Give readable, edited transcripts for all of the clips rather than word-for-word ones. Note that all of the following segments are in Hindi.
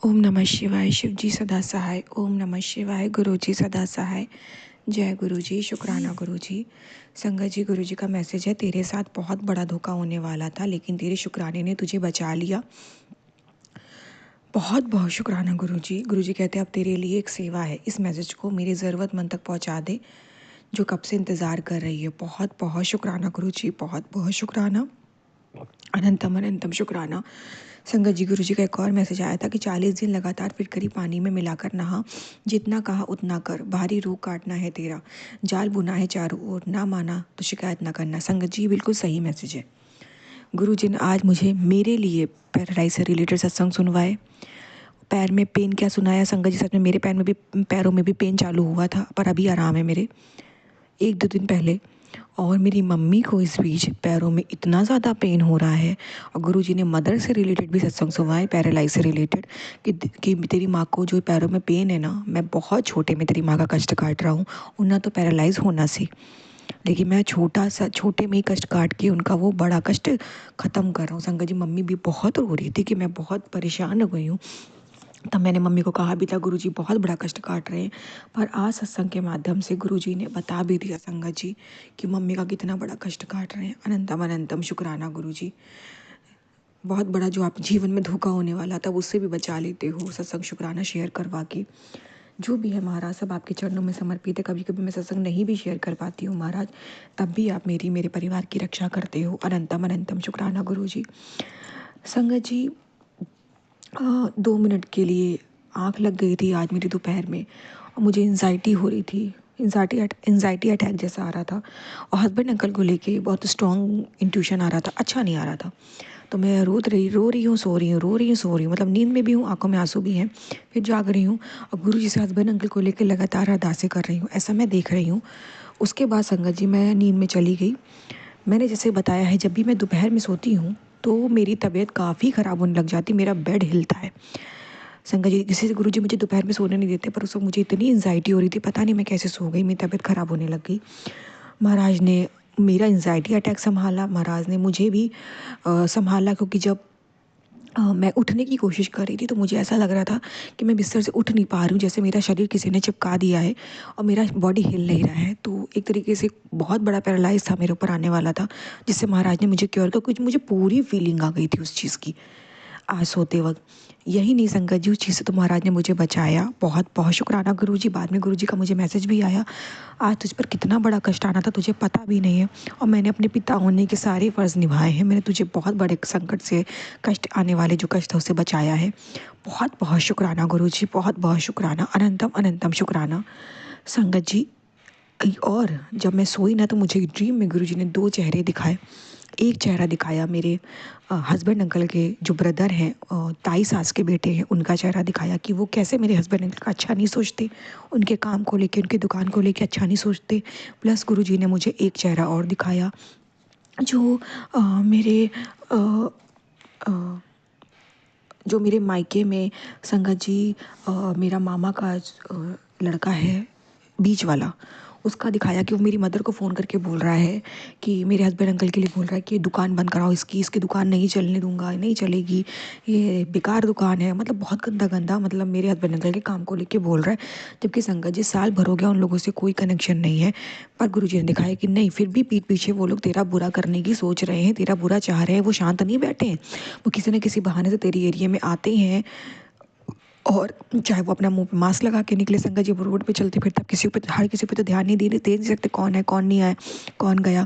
ओम नमः शिवाय। शिव जी सदा सहाय। ओम नमः शिवाय। गुरु जी सदा सहाय। जय गुरु जी। शुक्राना गुरु जी। संगत जी, गुरु जी का मैसेज है, तेरे साथ बहुत बड़ा धोखा होने वाला था लेकिन तेरे शुक्राने ने तुझे बचा लिया। बहुत बहुत शुक्राना गुरु जी। गुरु जी कहते हैं अब तेरे लिए एक सेवा है, इस मैसेज को मेरी ज़रूरतमंद तक पहुंचा दे जो कब से इंतज़ार कर रही है। बहुत बहुत शुक्राना गुरु जी, बहुत बहुत शुक्राना, अनंतम अनंतम शुक्राना। संगत जी, गुरु जी का एक और मैसेज आया था कि 40 दिन लगातार फिटकरी पानी में मिलाकर नहा, जितना कहा उतना कर, भारी रोग काटना है तेरा, जाल बुना है चारों ओर, ना माना तो शिकायत ना करना। संगत जी, बिल्कुल सही मैसेज है। गुरु जी ने आज मुझे मेरे लिए पैरालाइज से रिलेटेड सत्संग सुनवाए। पैर में पेन क्या सुनाया संगत जी, सच में मेरे पैरों में भी पेन चालू हुआ था, पर अभी आराम है मेरे, एक दो दिन पहले। और मेरी मम्मी को इस बीच पैरों में इतना ज़्यादा पेन हो रहा है। और गुरुजी ने मदर से रिलेटेड भी सत्संग सुनवाए, पैरालाइज से रिलेटेड, कि तेरी माँ को जो पैरों में पेन है ना, मैं बहुत छोटे में तेरी माँ का कष्ट काट रहा हूँ, उन्हें तो पैरालाइज होना सी, लेकिन मैं छोटे में ही कष्ट काट के उनका वो बड़ा कष्ट ख़त्म कर रहा हूँ। संगत जी, मम्मी भी बहुत रो रही थी कि मैं बहुत परेशान हो गई हूँ। तब मैंने मम्मी को कहा भी था गुरुजी बहुत बड़ा कष्ट काट रहे हैं, पर आज सत्संग के माध्यम से गुरुजी ने बता भी दिया संगत जी कि मम्मी का कितना बड़ा कष्ट काट रहे हैं। अनंतम अनंतम शुक्राना गुरुजी। बहुत बड़ा जो आप जीवन में धोखा होने वाला था उससे भी बचा लेते हो सत्संग शुक्राना शेयर करवा के। जो भी है महाराज, सब आपके चरणों में समर्पित है। कभी कभी मैं सत्संग नहीं भी शेयर कर पाती हूँ महाराज, तब भी आप मेरे परिवार की रक्षा करते हो। अनंतम अनंतम शुक्राना गुरुजी। संगत जी, 2 मिनट के लिए आँख लग गई थी आज मेरी दोपहर में, और मुझे एंजाइटी हो रही थी। एंजाइटी अटैक जैसा आ रहा था, और हस्बैंड अंकल को लेके बहुत स्ट्रॉन्ग इंट्यूशन आ रहा था, अच्छा नहीं आ रहा था। तो मैं रो रही हूँ, सो रही हूँ, रो रही हूँ, सो रही हूँ, मतलब नींद में भी हूँ, आंखों में आंसू भी हैं, फिर जाग रही हूँ, और गुरु जी से हस्बैंड अंकल को लेकर लगातार अरदासें कर रही हूँ, ऐसा मैं देख रही हूँ। उसके बाद संगत जी मैं नींद में चली गई। मैंने जैसे बताया है, जब भी मैं दोपहर में सोती हूँ तो मेरी तबीयत काफ़ी ख़राब होने लग जाती, मेरा बेड हिलता है। संगत जी, किसी से गुरुजी मुझे दोपहर में सोने नहीं देते, पर उस वक्त मुझे इतनी एंजाइटी हो रही थी, पता नहीं मैं कैसे सो गई, मेरी तबीयत ख़राब होने लग गई। महाराज ने मेरा एंजाइटी अटैक संभाला, महाराज ने मुझे भी संभाला, क्योंकि जब मैं उठने की कोशिश कर रही थी तो मुझे ऐसा लग रहा था कि मैं बिस्तर से उठ नहीं पा रही हूँ, जैसे मेरा शरीर किसी ने चिपका दिया है और मेरा बॉडी हिल नहीं रहा है। तो एक तरीके से बहुत बड़ा पैरालाइज था मेरे ऊपर आने वाला था, जिससे महाराज ने मुझे क्योर किया, कुछ मुझे पूरी फीलिंग आ गई थी उस चीज़ की आज सोते वक्त। यही नहीं संगत जी, उस चीज़ से तो महाराज ने मुझे बचाया। बहुत बहुत शुक्राना गुरु जी। बाद में गुरु जी का मुझे मैसेज भी आया, आज तुझ पर कितना बड़ा कष्ट आना था तुझे पता भी नहीं है, और मैंने अपने पिता होने के सारे फ़र्ज़ निभाए हैं, मैंने तुझे बहुत बड़े संकट से, कष्ट आने वाले जो कष्ट है उससे बचाया है। बहुत बहुत शुक्राना गुरु जी, बहुत बहुत शुक्राना, अनंतम अनंतम शुक्राना। संगत जी, और जब मैं सोई ना तो मुझे ड्रीम में गुरुजी ने 2 चेहरे दिखाए। एक चेहरा दिखाया मेरे हस्बैंड अंकल के जो ब्रदर हैं, ताई सास के बेटे हैं, उनका चेहरा दिखाया कि वो कैसे मेरे हस्बैंड अंकल का अच्छा नहीं सोचते, उनके काम को लेके, उनकी दुकान को लेके अच्छा नहीं सोचते। प्लस गुरुजी ने मुझे एक चेहरा और दिखाया जो मेरे अ, अ, जो मेरे मायके में संगत जी, मेरा मामा का लड़का है, बीच वाला, उसका दिखाया कि वो मेरी मदर को फ़ोन करके बोल रहा है कि मेरे हस्बैंड अंकल के लिए बोल रहा है कि दुकान बंद कराओ इसकी दुकान नहीं चलने दूंगा, नहीं चलेगी, ये बेकार दुकान है। मतलब बहुत गंदा गंदा, मतलब मेरे हस्बैंड अंकल के काम को लेके बोल रहा है, जबकि संगत जी साल भर हो गया उन लोगों से कोई कनेक्शन नहीं है। पर गुरुजी ने दिखाया कि नहीं, फिर भी पीठ पीछे वो लोग तेरा बुरा करने की सोच रहे हैं, तेरा बुरा चाह रहे हैं, वो शांत नहीं बैठे हैं, वो किसी न किसी बहाने से तेरी एरिया में आते हैं। और चाहे वो अपना मुंह पे मास्क लगा के निकले संगत जी, वो रोड पे चलते फिरते, किसी पे, हर किसी पे तो ध्यान नहीं दे नहीं सकते कौन है कौन नहीं आया, कौन गया,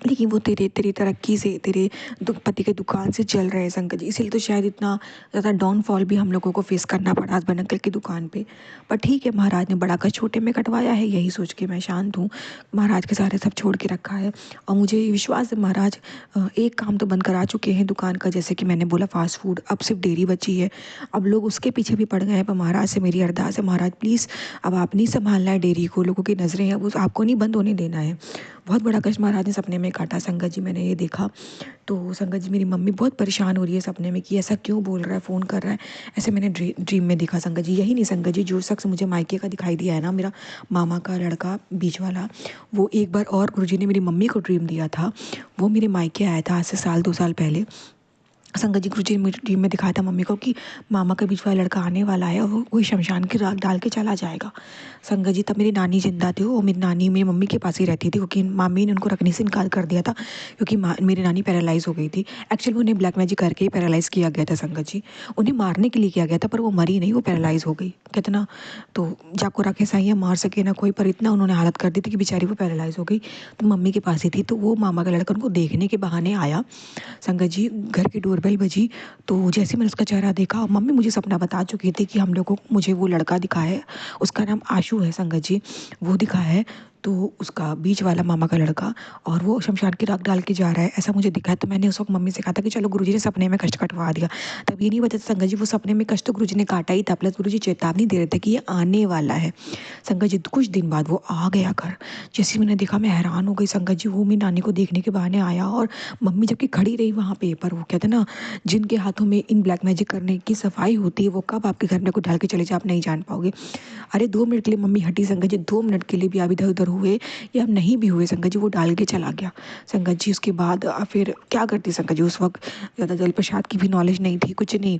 लेकिन वो तेरी तरक्की से, तेरे पति के दुकान से चल रहे हैं संकट जी, इसीलिए तो शायद इतना ज़्यादा डाउनफॉल भी हम लोगों को फेस करना पड़ा हस्बैंड अंकल की दुकान पे। पर ठीक है, महाराज ने बड़ा कर छोटे में कटवाया है, यही सोच के मैं शांत हूँ। महाराज के सारे सब छोड़ के रखा है, और मुझे विश्वास है महाराज एक काम तो बंद करा चुके हैं दुकान का, जैसे कि मैंने बोला फास्ट फूड, अब सिर्फ डेयरी बची है। अब लोग उसके पीछे भी पड़ गए हैं, पर महाराज से मेरी अरदास है, महाराज प्लीज़ अब आप नहीं संभालना है डेयरी को, लोगों की नज़रें हैं, वो आपको नहीं बंद होने देना है। बहुत बड़ा कष्ट महाराज ने सपने में काटा संगत जी, मैंने ये देखा। तो संगत जी, मेरी मम्मी बहुत परेशान हो रही है सपने में कि ऐसा क्यों बोल रहा है, फ़ोन कर रहा है, ऐसे मैंने ड्रीम में देखा संगत जी। यही नहीं संगत जी, जो शख्स मुझे मायके का दिखाई दिया है ना, मेरा मामा का लड़का बीच वाला, वो एक बार और गुरुजी ने मेरी मम्मी को ड्रीम दिया था, वो मेरे मायके आया था आज से साल 2 साल पहले। संगत जी गुरुजी ने मेरी ड्रीम में दिखाया था मम्मी को कि मामा का बीच वाला लड़का आने वाला है और वो वही शमशान की राख डाल के चला जाएगा। संगत जी तब मेरी नानी जिंदा थी और मेरी नानी मेरी मम्मी के पास ही रहती थी क्योंकि मामी ने उनको रखने से इनकार कर दिया था क्योंकि मेरी नानी पैरालाइज हो गई थी। एक्चुअली उन्हें ब्लैक मैजिक करके ही पैरालाइज किया गया था संगत जी। उन्हें मारने के लिए किया गया था पर वो मरी नहीं, वो पैरालाइज हो गई। कितना तो जाको रखे साइया मार सके ना कोई, पर इतना उन्होंने हालत कर दी थी कि बेचारी वो पैरालाइज हो गई। तो मम्मी के पास ही थी, तो वो मामा का लड़का उनको देखने के बहाने आया। संगत जी घर की डोरबेल बजी, तो जैसे मैंने उसका चेहरा देखा, मम्मी मुझे सपना बता चुकी थी कि हम लोग को मुझे वो लड़का दिखा है, उसका नाम आशु है संगत जी, वो दिखा है। तो उसका बीच वाला मामा का लड़का, और वो शमशान की राख डाल के जा रहा है ऐसा मुझे दिखा है। तो मैंने उस वक्त मम्मी से कहा था कि चलो गुरुजी ने सपने में कष्ट कटवा दिया। तब ये नहीं बता था संगत जी वो सपने में कष्ट तो गुरुजी ने काटा ही था, प्लस गुरुजी चेतावनी दे रहे थे कि ये आने वाला है। संगत जी कुछ दिन बाद वो आ गया घर। जैसे मैंने देखा मैं हैरान हो गई संगत जी, वो मेरी नानी को देखने के बहाने आया और मम्मी जबकि खड़ी रही वहाँ पे। पर वो कहते ना, जिनके हाथों में इन ब्लैक मैजिक करने की सफाई होती है वो कब आपके घर में कुछ डाल के चले जाए आप नहीं जान पाओगे। अरे 2 मिनट के लिए मम्मी हटी संगत जी, 2 मिनट के लिए भी आप इधर उधर हुए या आप नहीं भी हुए संगत जी, वो डाल के चला गया। संगत जी उसके बाद फिर क्या करती संगत जी, उस वक्त ज़्यादा जल प्रसाद की भी नॉलेज नहीं थी, कुछ नहीं।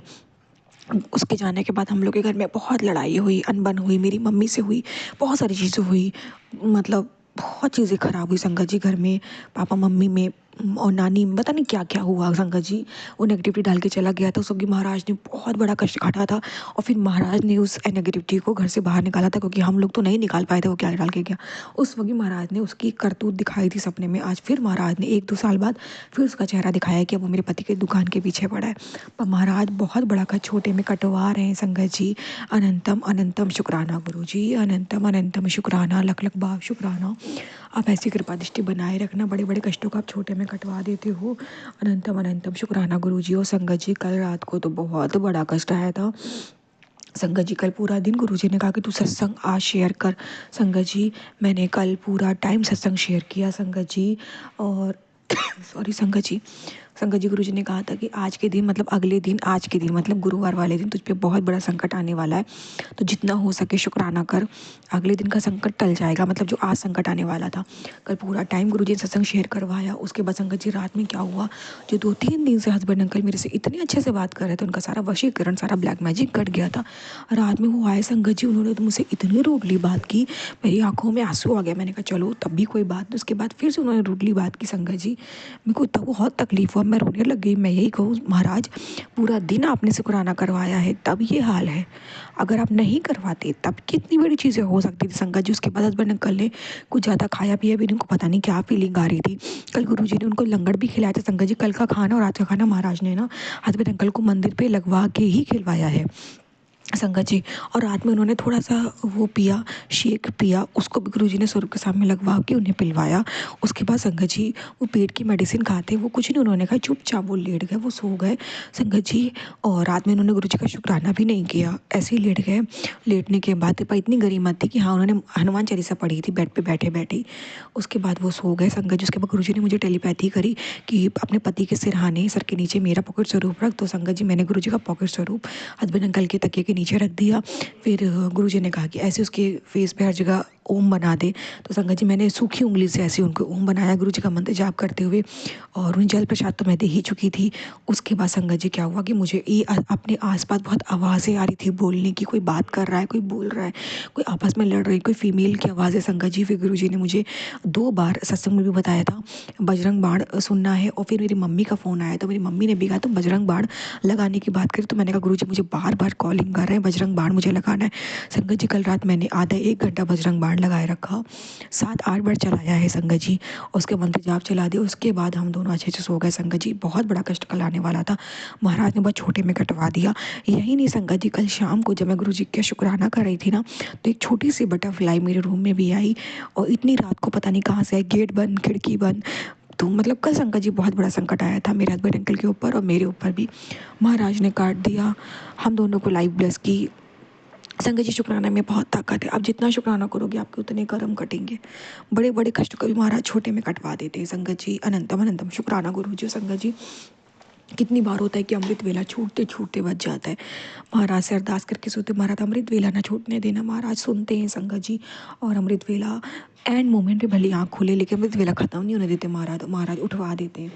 उसके जाने के बाद हम लोग के घर में बहुत लड़ाई हुई, अनबन हुई, मेरी मम्मी से हुई, बहुत सारी चीज़ें हुई। मतलब बहुत चीज़ें खराब हुई संगत जी घर में, पापा मम्मी में और नानी में, पता नहीं क्या क्या हुआ संगत जी। वो नेगेटिविटी डाल के चला गया था। उस वक्त महाराज ने बहुत बड़ा कष्ट काटा था और फिर महाराज ने उस नेगेटिविटी को घर से बाहर निकाला था, क्योंकि हम लोग तो नहीं निकाल पाए थे वो क्या डाल के गया। उस वक्त महाराज ने उसकी करतूत दिखाई थी सपने में। आज फिर महाराज ने 1-2 साल बाद फिर उसका चेहरा दिखाया कि अब वो मेरे पति के दुकान के पीछे पड़ा है। पर महाराज बहुत बड़ा का छोटे में कटवा रहे हैं संगत जी। अनंतम अनंतम शुक्राना गुरु जी, अनंतम अनंतम शुक्राना, लख लख बार शुक्राना। आप ऐसी कृपा दृष्टि बनाए रखना, बड़े बड़े कष्टों को आप छोटे में कटवा देते हो। अनंतम अनंतम शुक्राना गुरु जी। और संगत जी कल रात को तो बहुत बड़ा कष्ट आया था संगत जी। कल पूरा दिन गुरुजी ने कहा कि तू सत्संग आज शेयर कर। संगत जी मैंने कल पूरा टाइम सत्संग शेयर किया संगत जी। और सॉरी संगत जी, संगत जी गुरुजी ने कहा था कि आज के दिन मतलब अगले दिन, आज के दिन मतलब गुरुवार वाले दिन तुझ पे बहुत बड़ा संकट आने वाला है, तो जितना हो सके शुक्राना कर, अगले दिन का संकट टल जाएगा। मतलब जो आज संकट आने वाला था। कल पूरा टाइम गुरुजी ने सत्संग शेयर करवाया। उसके बाद संगत जी रात में क्या हुआ, जो 2-3 दिन से हस्बैंड अंकल मेरे से इतने अच्छे से बात कर रहे थे, उनका सारा वशीकरण, सारा ब्लैक मैजिक कट गया था। रात में वो आए संगत जी, उन्होंने तो मुझसे इतनी रूडली बात की, मेरी आंखों में आंसू आ गया। मैंने कहा चलो तब भी कोई बात नहीं। उसके बाद फिर से उन्होंने रूडली बात की संगत जी, मेरे को तब बहुत तकलीफ हुआ, मैं रोने लग गई। मैं यही कहूँ महाराज, पूरा दिन आपने शुक्राना करवाया है तब ये हाल है, अगर आप नहीं करवाते तब कितनी बड़ी चीज़ें हो सकती थी संगत जी। उसके बाद हस्बैंड अंकल ने कुछ ज़्यादा खाया पिया भी, उनको पता नहीं क्या फीलिंग आ रही थी। कल गुरुजी ने उनको लंगर भी खिलाया था संगत जी। कल का खाना और आज का खाना महाराज ने ना हस्बैंड अंकल को मंदिर पे लगवा के ही खिलवाया है संगत जी। और रात में उन्होंने थोड़ा सा वो पिया, शेक पिया, उसको भी गुरुजी ने स्वरूप के सामने लगवा के उन्हें पिलवाया। उसके बाद संगत जी वो पेट की मेडिसिन खाते, वो कुछ नहीं उन्होंने कहा, चुपचाप वो लेट गए, वो सो गए संगत जी। और रात में उन्होंने गुरुजी का शुक्राना भी नहीं किया, ऐसे ही लेट गए। लेटने के बाद पर इतनी गरीमत थी कि हाँ उन्होंने हनुमान चालीसा पढ़ी थी बेड पे बैठे बैठे ही। उसके बाद वो सो गए संगत जी। उसके बाद गुरुजी ने मुझे टेलीपैथी करी कि अपने पति के सिरहाने सर के नीचे मेरा पॉकेट स्वरूप रख। तो संगत जी मैंने गुरुजी का पॉकेट स्वरूप हस्बैंड अंकल के तकिए के नीचे रख दिया। फिर गुरुजी ने कहा कि ऐसे उसके फेस पे हर जगह ओम बना दे। तो संगत जी मैंने सूखी उंगली से ऐसे उनको ओम बनाया गुरुजी का मंत्र जाप करते हुए, और उन्हें जल प्रसाद तो मैं दे ही चुकी थी। उसके बाद संगत जी क्या हुआ कि मुझे ये अपने आसपास बहुत आवाज़ें आ रही थी बोलने की, कोई बात कर रहा है, कोई बोल रहा है, कोई आपस में लड़ रही, कोई फीमेल की आवाज़ है संगत जी। फिर गुरुजी ने मुझे 2 बार सत्संग में भी बताया था बजरंग बाण सुनना है। और फिर मेरी मम्मी का फ़ोन आया, तो मेरी मम्मी ने भी कहा तुम बजरंग बाण लगाने की बात करी। तो मैंने कहा गुरुजी मुझे बार बार कॉलिंग कर रहे हैं, बजरंग बाण मुझे लगाना है। संगत जी कल रात मैंने आधा 1 घंटा बजरंग बाण लगाए रखा, 7-8 बार चलाया है संगत जी। उसके मंत्र जाप चला दिया। उसके बाद हम दोनों अच्छे से सो गए संगत जी। बहुत बड़ा कष्ट कल आने वाला था, महाराज ने बहुत छोटे में कटवा दिया। यही नहीं संगत जी, कल शाम को जब मैं गुरुजी का शुक्राना कर रही थी ना, तो एक छोटी सी बटरफ्लाई मेरे रूम में भी आई, और इतनी रात को पता नहीं कहाँ से आई, गेट बंद खिड़की बंद। तो मतलब कल संकट जी बहुत बड़ा संकट आया था मेरे हस्बैंड अंकल के ऊपर और मेरे ऊपर भी, महाराज ने काट दिया। हम दोनों को लाइफ ब्लेस की। संगत जी शुक्राना में बहुत ताकत है, आप जितना शुक्राना करोगे आपके उतने कर्म कटेंगे। बड़े बड़े कष्ट को भी महाराज छोटे में कटवा देते हैं संगत जी। अनंतम अनंतम शुक्राना गुरु जी। संगत जी कितनी बार होता है कि अमृत वेला छूटते छूटते बच जाता है, महाराज से अरदास करके सोते महाराज अमृत वेला ना छूटने देना। महाराज सुनते हैं संगत जी, और अमृत वेला एंड मोमेंट पे भले आँख खुले लेकिन अमृत वेला ख़त्म नहीं होने देते महाराज, महाराज उठवा देते हैं।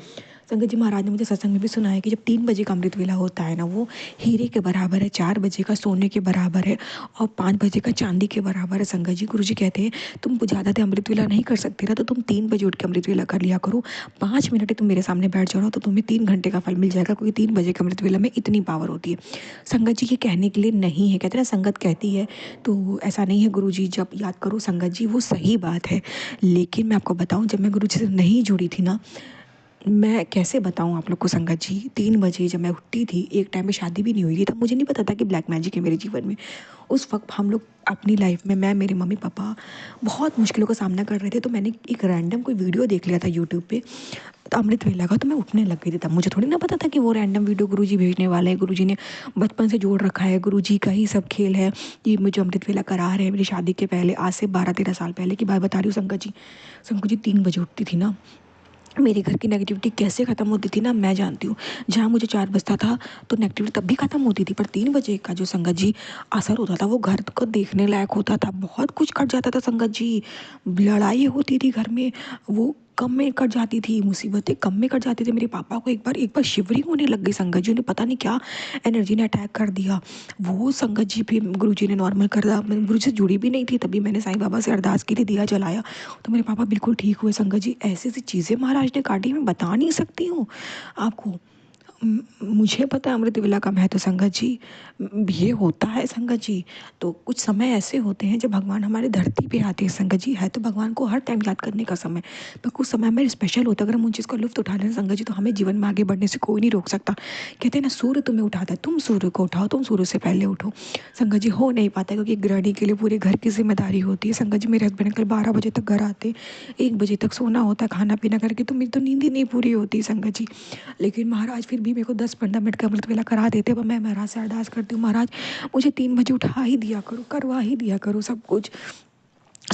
संगत जी, महाराज ने मुझे सत्संग में भी सुनाया कि जब 3 बजे का अमृत वेला होता है ना, वो हीरे के बराबर है, 4 बजे का सोने के बराबर है और 5 बजे का चांदी के बराबर है। संगत जी, गुरु जी कहते हैं तुम ज़्यादा देर अमृत वेला नहीं कर सकते ना, तो तुम 3 बजे उठ के अमृत वेला कर लिया करो। 5 मिनट ही तुम मेरे सामने बैठ जाओ तो तुम्हें 3 घंटे का फल मिल जाएगा, क्योंकि 3 बजे के अमृत वेला में इतनी पावर होती है। संगत जी, ये कहने के लिए नहीं है, कहते हैं ना संगत कहती है, तो ऐसा नहीं है गुरु जी, जब याद करो संगत जी वो सही बात है। लेकिन मैं आपको बताऊं, जब मैं गुरु जी से नहीं जुड़ी थी ना, मैं कैसे बताऊं आप लोग को संगत जी, 3 बजे जब मैं उठती थी, एक टाइम में शादी भी नहीं हुई थी, तब मुझे नहीं पता था कि ब्लैक मैजिक है मेरे जीवन में। उस वक्त हम लोग अपनी लाइफ में, मैं, मेरे मम्मी पापा बहुत मुश्किलों का सामना कर रहे थे। तो मैंने एक रैंडम कोई वीडियो देख लिया था यूट्यूब पे, तो अमृत वेला का, तो मैं उठने लग गई थी। तब मुझे थोड़ी ना पता था कि वो रैंडम वीडियो गुरुजी भेजने वाले हैं, गुरुजी ने बचपन से जोड़ रखा है, गुरुजी का ही सब खेल है। ये मुझे अमृत वेला करा रहे हैं मेरी शादी के पहले, आज से 12-13 साल पहले की बात बता रही हूँ संगत जी। संगत जी, 3 बजे उठती थी ना, मेरे घर की नेगेटिविटी कैसे ख़त्म होती थी ना, मैं जानती हूँ। जहाँ मुझे 4 बजता था तो नेगेटिविटी तब भी ख़त्म होती थी, पर 3 बजे का जो संगत जी असर होता था, वो घर को देखने लायक होता था। बहुत कुछ कट जाता था संगत जी, लड़ाई होती थी घर में, वो कम में कट जाती थी, मुसीबतें कम में कट जाती थी। मेरे पापा को एक बार शिवरिंग होने लग गई संगत जी, उन्हें पता नहीं क्या एनर्जी ने अटैक कर दिया। वो संगत जी फिर गुरु जी ने नॉर्मल कर दिया। मैं गुरु जी से जुड़ी भी नहीं थी, तभी मैंने साईं बाबा से अरदास की थी, दिया जलाया, तो मेरे पापा बिल्कुल ठीक हुए। संगत जी, ऐसी ऐसी चीज़ें महाराज ने काटी, मैं बता नहीं सकती हूँ आपको। मुझे पता है अमृत वेला का महत्व संगत जी, ये होता है संगत जी। तो कुछ समय ऐसे होते हैं जब भगवान हमारे धरती पे आते हैं संगत जी, है तो भगवान को हर टाइम याद करने का समय, पर कुछ समय में स्पेशल होता है। अगर हम उन चीज़ का लुत्फ उठा लें संगत जी, तो हमें जीवन में आगे बढ़ने से कोई नहीं रोक सकता। कहते हैं ना, सूर्य तुम्हें उठाता है, तुम सूर्य को उठाओ, तुम सूर्य से पहले उठो। संगत जी, हो नहीं पाता, क्योंकि गृहिणी के लिए पूरे घर की जिम्मेदारी होती है। संगत जी, मेरे हस्बैंड कल 12 बजे तक घर आते, 1 बजे तक सोना होता है, खाना पीना करके, तो मेरी तो नींद ही नहीं पूरी होती संगत जी। लेकिन महाराज फिर भी मेरे को 10-15 मिनट का अमृत वेला करा देते, पर मैं महाराज से अरदास करती हूँ, महाराज मुझे 3 बजे उठा ही दिया करो, करवा ही दिया करो सब कुछ,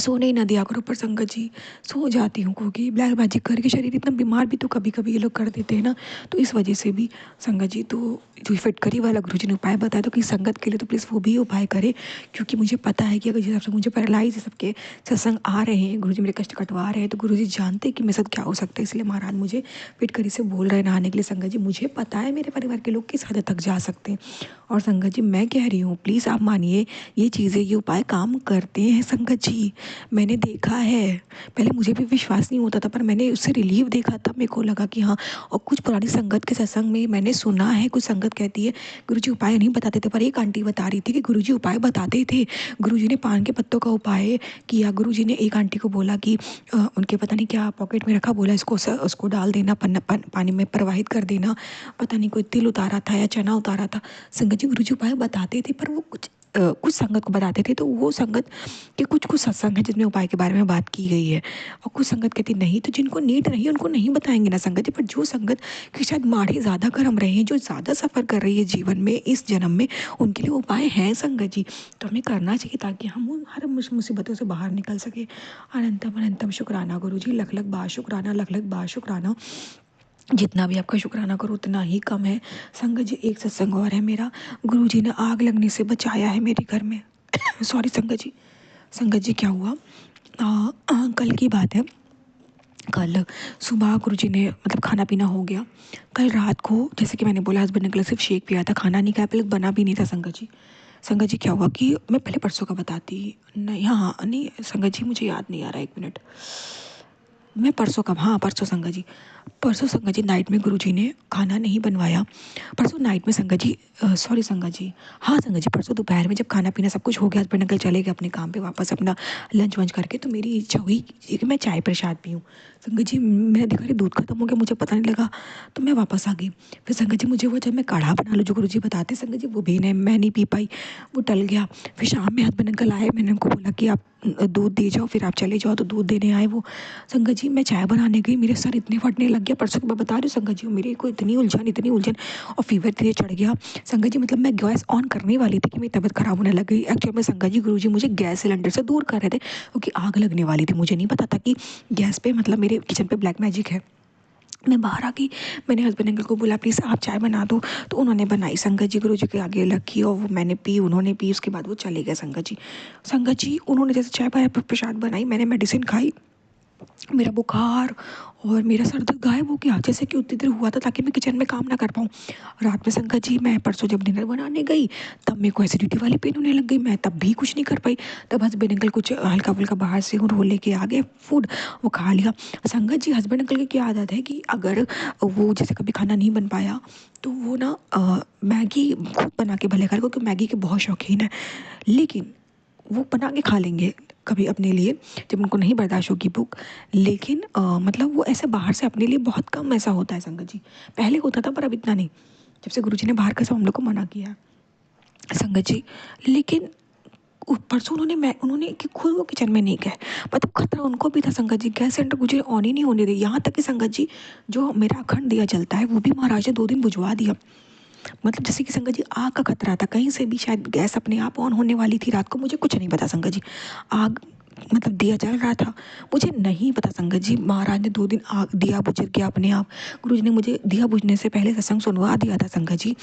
सोने ही ना दिया करो। पर संगत जी, सो जाती हूँ, क्योंकि ब्लैक मैजिक करके शरीर इतना बीमार भी तो कभी कभी ये लोग कर देते हैं ना, तो इस वजह से भी संगत जी। तो जो फिटकरी वाला गुरु जी ने उपाय बताया, तो कि संगत के लिए तो प्लीज़ वो भी उपाय करे, क्योंकि मुझे पता है कि अगर जिस हिसाब से मुझे पैरालाइज सबके सत्संग आ रहे हैं, गुरु जी मेरे कष्ट कटवा रहे हैं, तो गुरु जी जानते हैं कि मेरे साथ क्या हो सकता है, इसलिए महाराज मुझे फिटकरी से बोल रहे हैं नहाने के लिए। संगत जी, मुझे पता है मेरे परिवार के लोग किस हद तक जा सकते हैं, और संगत जी मैं कह रही हूँ, प्लीज़ आप मानिए, ये चीज़ें, ये उपाय काम करते हैं संगत जी। मैंने देखा है, पहले मुझे भी विश्वास नहीं होता था, पर मैंने उससे रिलीफ देखा, तब मेरे को लगा कि हाँ। और कुछ पुरानी संगत के सत्संग में मैंने सुना है, कुछ संगत कहती है गुरुजी उपाय नहीं बताते थे, पर एक आंटी बता रही थी कि गुरुजी उपाय बताते थे। गुरुजी ने पान के पत्तों का उपाय किया। गुरुजी ने एक आंटी को बोला कि उनके पता नहीं क्या पॉकेट में रखा, बोला इसको उसको डाल देना, पानी में प्रवाहित कर देना, पता नहीं कोई तिल उतारा था या चना उतारा था। संगत जी, गुरुजी उपाय बताते थे, पर वो कुछ संगत को बताते थे, तो वो संगत के कुछ कुछ सत्संग है जिसमें उपाय के बारे में बात की गई है, और कुछ संगत कहती नहीं, तो जिनको नीड नहीं है उनको नहीं बताएंगे ना संगत जी। पर जो संगत की शायद माढ़े ज़्यादा गर्म रहे हैं, जो ज़्यादा सफ़र कर रही है जीवन में इस जन्म में, उनके लिए उपाय हैं संगत जी। तो हमें करना चाहिए, ताकि हम उन हर मुसीबतों से बाहर निकल सके। अनंतम अनंतम शुक्राना गुरु जी, लख लख बार शुक्राना, लख लख बार शुक्राना। जितना भी आपका शुक्राना करो उतना ही कम है संगत जी। एक सत्संग और है मेरा, गुरु जी ने आग लगने से बचाया है मेरे घर में। सॉरी संगत जी। संगत जी, क्या हुआ, कल की बात है। कल सुबह गुरुजी ने मतलब खाना पीना हो गया। कल रात को, जैसे कि मैंने बोला, हस्बैंड ने कल सिर्फ शेक पिया था, खाना नहीं खाया, पहले बना भी नहीं था संगत जी। संगत जी, क्या हुआ कि मैं पहले परसों का बताती, नहीं हाँ नहीं संगत जी, मुझे याद नहीं आ रहा, 1 मिनट। मैं परसों कब, हाँ परसों संगत जी, परसों संगत जी नाइट में गुरुजी ने खाना नहीं बनवाया। परसों नाइट में संगत जी, सॉरी संगत जी, हाँ संगत जी, परसों दोपहर में जब खाना पीना सब कुछ हो गया, हस्बैंड अंकल चले गए अपने काम पे वापस अपना लंच वंच करके, तो मेरी इच्छा हुई कि मैं चाय प्रसाद पीऊँ। संगत जी, मैंने देखा कि दूध खत्म हो गया, मुझे पता नहीं लगा, तो मैं वापस आ गई। फिर संगत जी, मुझे वो जब मैं काढ़ा बना लूँ जो गुरु जी बताते संगत जी, वो भी नहीं, मैं नहीं पी पाई, वो टल गया। फिर शाम में हस्बैंड अंकल आए, मैंने उनको बोला कि आप दूध दे जाओ, फिर आप चले जाओ, तो दूध देने आए वो। संगत जी, मैं चाय बनाने गई, मेरे सर इतने फटने लग गया, परसों की मैं बता रही हूँ संगत जी, मेरे को इतनी उलझन और फीवर धीरे चढ़ गया संगत जी। मतलब मैं गैस ऑन करने वाली थी कि मेरी तबीयत खराब होने लग गई। एक्चुअली में संगत जी, गुरुजी मुझे गैस सिलेंडर से दूर कर रहे थे, क्योंकि आग लगने वाली थी। मुझे नहीं पता था कि गैस पे, मतलब मेरे किचन पे ब्लैक मैजिक है। मैं बाहर आ गई, मैंने हस्बैंड अंकल को बोला प्लीज़ आप चाय बना दो, तो उन्होंने बनाई संगत जी, गुरुजी के आगे रखी, और वो मैंने पी, उन्होंने पी, उसके बाद वो चले गए संगत जी। संगत जी, उन्होंने जैसे चाय प्रसाद बनाई, मैंने मेडिसिन खाई, मेरा बुखार और मेरा सर दर्द गायब हो गया, जैसे कि उतनी देर हुआ था ताकि मैं किचन में काम ना कर पाऊँ। रात में संगत जी मैं परसों जब डिनर बनाने गई, तब मेरे को एसिडिटी वाली पेन होने लग गई, मैं तब भी कुछ नहीं कर पाई। तब हस्बैंड अंकल कुछ हल्का-फुल्का बाहर से वो लेके आ गए फूड, वो खा लिया। संगत जी हस्बैंड अंकल की क्या आदत है कि अगर वो जैसे कभी खाना नहीं बन पाया, तो वो ना मैगी खुद बना के भले खाए, क्योंकि मैगी के बहुत शौकीन है। लेकिन वो बना के खा लेंगे कभी अपने लिए, जब उनको नहीं बर्दाश्त होगी भूख। लेकिन मतलब वो ऐसे बाहर से अपने लिए बहुत कम ऐसा होता है संगत जी। पहले होता था पर अब इतना नहीं, जब से गुरुजी ने बाहर का सब हम लोग को मना किया है संगत जी। लेकिन परसों उन्होंने कि खुद वो किचन में नहीं गए, मतलब खतरा उनको भी था संगत जी। गैस सिलेंडर गुरुजी ऑन ही नहीं होने दी, यहाँ तक कि संगत जी जो मेरा अखंड दिया जलता है वो भी महाराज ने 2 दिन बुझवा दिया। मतलब जैसे कि संगत जी आग का खतरा था, कहीं से भी शायद गैस अपने आप ऑन होने वाली थी रात को, मुझे कुछ नहीं पता संगत जी। आग मतलब दिया जल रहा था, मुझे नहीं पता संगत जी। महाराज ने 2 दिन आग दिया बुझ गया अपने आप। गुरुजी ने मुझे दिया बुझने से पहले सत्संग सुनवा दिया था संगत जी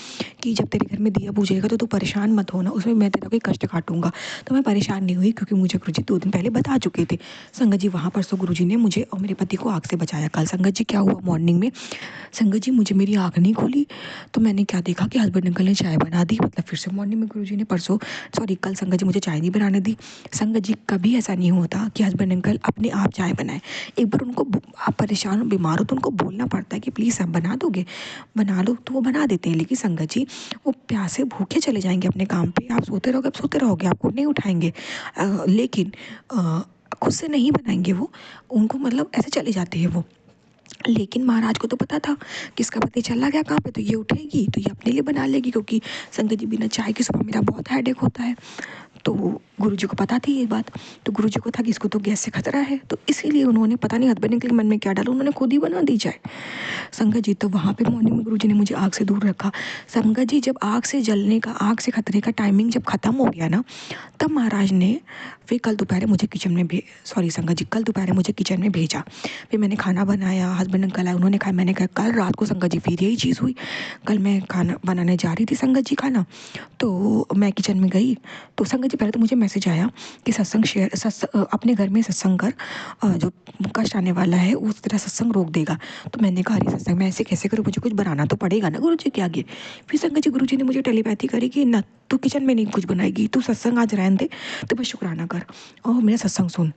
कि जब तेरे घर में दिया बुझेगा तो तू परेशान मत होना, उसमें मैं तेरा कोई कष्ट काटूंगा। तो मैं परेशान नहीं हुई, क्योंकि मुझे गुरुजी 2 दिन पहले बता चुके थे संगत जी। वहाँ परसों गुरुजी ने मुझे और मेरे पति को आग से बचाया। कल संगत जी क्या हुआ मॉर्निंग में, संगत जी मुझे मेरी आँख नहीं खुली, तो मैंने क्या देखा कि हस्बैंड अंकल ने चाय बना दी। मतलब फिर से मॉर्निंग में गुरुजी ने परसों सॉरी कल संगत जी मुझे चाय नहीं बनाने दी। संगत जी कभी ऐसा नहीं होता कि हस्बैंड अंकल अपने आप चाय बनाए। एक बार उनको आप परेशान हो बीमार हो तो उनको बोलना पड़ता है कि प्लीज़ आप बना दोगे, बना लो, तो वो बना देते हैं। लेकिन संगत जी वो प्यासे भूखे चले जाएंगे अपने काम पे, आप सोते रहोगे, आप सोते रहोगे, आपको नहीं उठाएंगे। लेकिन खुद से नहीं बनाएंगे वो, उनको मतलब ऐसे चले जाते हैं वो। लेकिन महाराज को तो पता था कि इसका पति चला गया कहाँ पे, तो ये उठेगी तो ये अपने लिए बना लेगी, क्योंकि संगत जी बिना चाय के सुबह मेरा बहुत हेडेक होता है। तो गुरुजी को पता थी ये बात, तो गुरुजी को था कि इसको तो गैस से खतरा है, तो इसीलिए उन्होंने पता नहीं हस्बैंड के मन में क्या डाला, उन्होंने खुद ही बना दी चाय संगत जी। तो वहाँ पे मॉर्निंग में गुरुजी ने मुझे आग से दूर रखा संगत जी। जब आग से जलने का, आग से खतरे का टाइमिंग जब खत्म हो गया ना, तब महाराज ने फिर कल दोपहर मुझे किचन में सॉरी संगत जी, कल दोपहर मुझे किचन में भेजा। फिर मैंने खाना बनाया, हस्बैंड अंकल आए, उन्होंने खाया, मैंने खाया। कल रात को संगत जी फिर यही चीज़ हुई। कल मैं खाना बनाने जा रही थी संगत जी खाना, तो मैं किचन में गई, तो संगत जी पहले तो मुझे मैसेज आया कि अपने घर में सत्संग कर, जो कष्ट आने वाला है उस तरह सत्संग रोक देगा। तो मैंने कहा अरे सत्संग मैं ऐसे कैसे करूँ, मुझे कुछ बनाना तो पड़ेगा ना गुरु जी के आगे। फिर संगत जी गुरु जी ने मुझे टेलीपैथी करी कि ना तू किचन में नहीं कुछ बनाएगी, तू सत्संग आज रहने दे, तो बस शुक्राना कर और मेरा सत्संग सुन।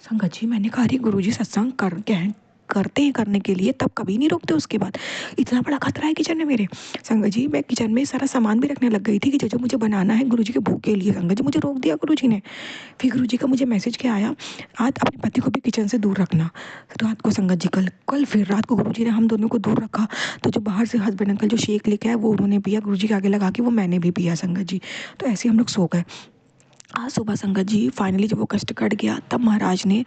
संगत जी मैंने कहा अरे गुरु जी सत्संग कर कह करते हैं करने के लिए, तब कभी नहीं रोकते उसके बाद, इतना बड़ा खतरा है किचन में मेरे। संगत जी मैं किचन में सारा सामान भी रखने लग गई थी कि जो जो मुझे बनाना है गुरुजी के भूख के लिए। संगत जी मुझे रोक दिया गुरुजी ने। फिर गुरुजी का मुझे मैसेज क्या आया, आज अपने पति को भी किचन से दूर रखना। रात को संगत जी कल कल फिर रात को गुरुजी ने हम दोनों को दूर रखा। तो जो बाहर से हस्बैंड अंकल जो शेक लेके आए वो उन्होंने पिया, गुरुजी के आगे लगा के वो मैंने भी पिया संगत जी। तो ऐसे हम लोग सो गए। आज सुबह संगत जी फाइनली जब वो कष्ट कट गया, तब महाराज ने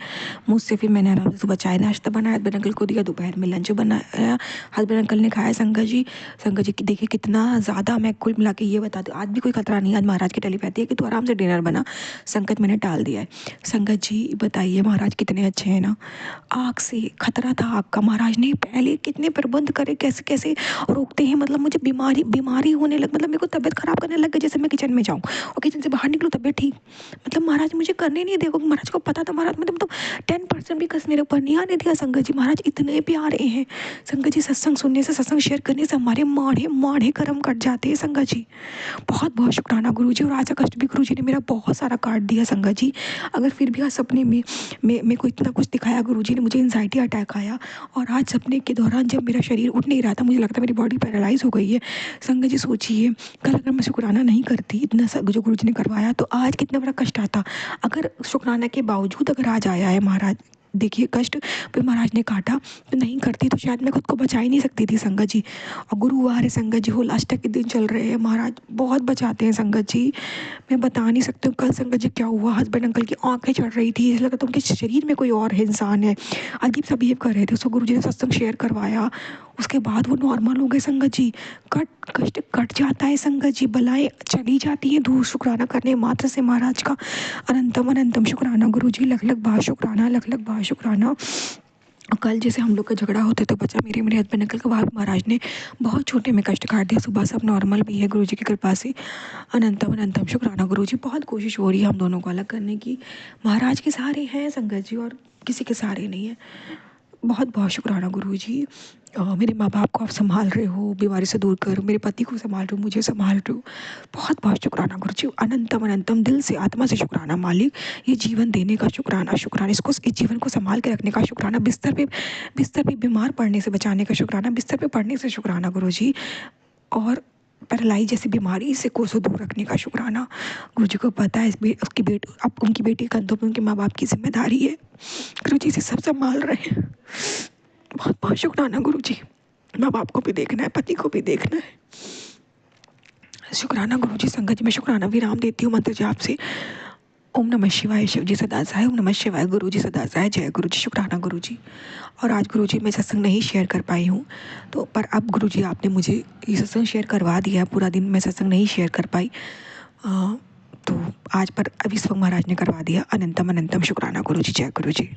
मुझसे, फिर मैंने आराम से सुबह चाय नाश्ता बनाया, हस्बैंड अंकल को दिया, दोपहर में लंच बनाया, हस्बैंड अंकल ने खाया। संगत जी की देखिए कितना ज़्यादा, मैं कुल मिला के ये बता दूँ आज भी कोई खतरा नहीं है। आज महाराज की टेलीपैथी है कि तू आराम से डिनर बना, संकट मैंने टाल दिया है। संगत जी बताइए महाराज कितने अच्छे हैं ना। आग से खतरा था, आग का महाराज ने पहले कितने प्रबंध करे, कैसे कैसे रोकते हैं। मतलब मुझे बीमारी बीमारी होने लग, मतलब मेरे को तबीयत खराब करने लग गई जैसे मैं किचन में जाऊँ और किचन से बाहर निकलूँ तबीयत ठीक। मतलब महाराज मुझे करने नहीं देखो, महाराज को पता था, महाराज मतलब तो 10% भी कस मेरे ऊपर नहीं आने दिया। संगत जी महाराज इतने प्यारे हैं। संगत जी सत्संग सुनने से, सत्संग शेयर करने से हमारे माढ़े माढ़े कर्म कट जाते हैं संगत जी। बहुत बहुत शुक्राना गुरु जी। और आज का कष्ट भी गुरु जी ने मेरा बहुत सारा काट दिया संगत जी। अगर फिर भी आज सपने में मेरे को इतना कुछ दिखाया गुरु जी ने, मुझे एंजाइटी अटैक आया। और आज सपने के दौरान जब मेरा शरीर उठ नहीं रहा था, मुझे लगता मेरी बॉडी पैरालाइज हो गई है। संगत जी सोचिए कल अगर मैं शुक्राना नहीं करती इतना सब जो गुरु जी ने करवाया, तो आज कितना बड़ा कष्ट आता। अगर शुक्राना के बावजूद अगर आज आया है महाराज, देखिए कष्ट पे महाराज ने काटा, तो नहीं करती तो शायद मैं खुद को बचा ही नहीं सकती थी संगत जी। और गुरुवार है संगत जी, होल अष्टक के दिन चल रहे हैं, महाराज बहुत बचाते हैं संगत जी। मैं बता नहीं सकती हूँ कल संगत जी क्या हुआ। हस्बैंड अंकल की आंखें चढ़ रही थी, ऐसा लगा था उनके शरीर में कोई और इंसान है, अजीब सा बिहेव कर रहे थे। उसको गुरु जी ने सत्संग शेयर करवाया, उसके बाद वो नॉर्मल हो गए संगत जी। कष्ट कट जाता है संगत जी, बलाएं चली जाती हैं दूर शुक्राना करने मात्र से। महाराज का अनंतम अनंतम शुक्राना गुरु जी, लख लख बार शुक्राना, लख लख बार शुक्राना। कल जैसे हम लोग का झगड़ा होते तो बचा मेरे हस्बैंड अंकल का, वहाँ महाराज ने बहुत छोटे में कष्ट काट दिया। सुबह सब नॉर्मल भी है गुरु जी की कृपा से। अनंतम अनंतम शुक्राना गुरु जी। बहुत कोशिश हो रही है हम दोनों को अलग करने की, महाराज के सहारे हैं संगत जी। और किसी के सहारे नहीं है। बहुत बहुत शुक्राना गुरुजी। मेरे माँ बाप को आप संभाल रहे हो, बीमारी से दूर कर, मेरे पति को संभाल रहे हो, मुझे संभाल रहे हो। बहुत बहुत शुक्राना गुरुजी, अनंतम अनंतम दिल से आत्मा से शुक्राना मालिक। ये जीवन देने का शुक्राना, शुक्राना इसको, इस जीवन को संभाल के रखने का शुक्राना, बिस्तर पे बीमार पड़ने से बचाने का शुक्राना, बिस्तर पे पड़ने से शुक्राना गुरुजी, और पैरालाइज जैसी बीमारी से कोसों दूर रखने का शुक्राना। गुरुजी को पता है उसकी बेटी, अब उनकी बेटी कंधों पे उनके माँ बाप की जिम्मेदारी है, गुरुजी से सब संभाल रहे हैं। बहुत बहुत शुक्राना गुरुजी। माँ बाप को भी देखना है, पति को भी देखना है। शुक्राना गुरुजी। संगत जी, मैं शुक्राना विराम देती हूँ मंत्र जाप से। ओम नमः शिवाय, शिव जी सदा सहाय। ओम नमः शिवाय, गुरु जी सदा सहाय। जय गुरु जी। शुक्राना गुरु जी। और आज गुरु जी मैं सत्संग नहीं शेयर कर पाई हूँ, तो पर अब गुरु जी आपने मुझे ये सत्संग शेयर करवा दिया। पूरा दिन मैं सत्संग नहीं शेयर कर पाई, तो आज पर अभी महाराज ने करवा दिया। अनंतम अनंतम शुक्राना गुरु जी। जय गुरु जी।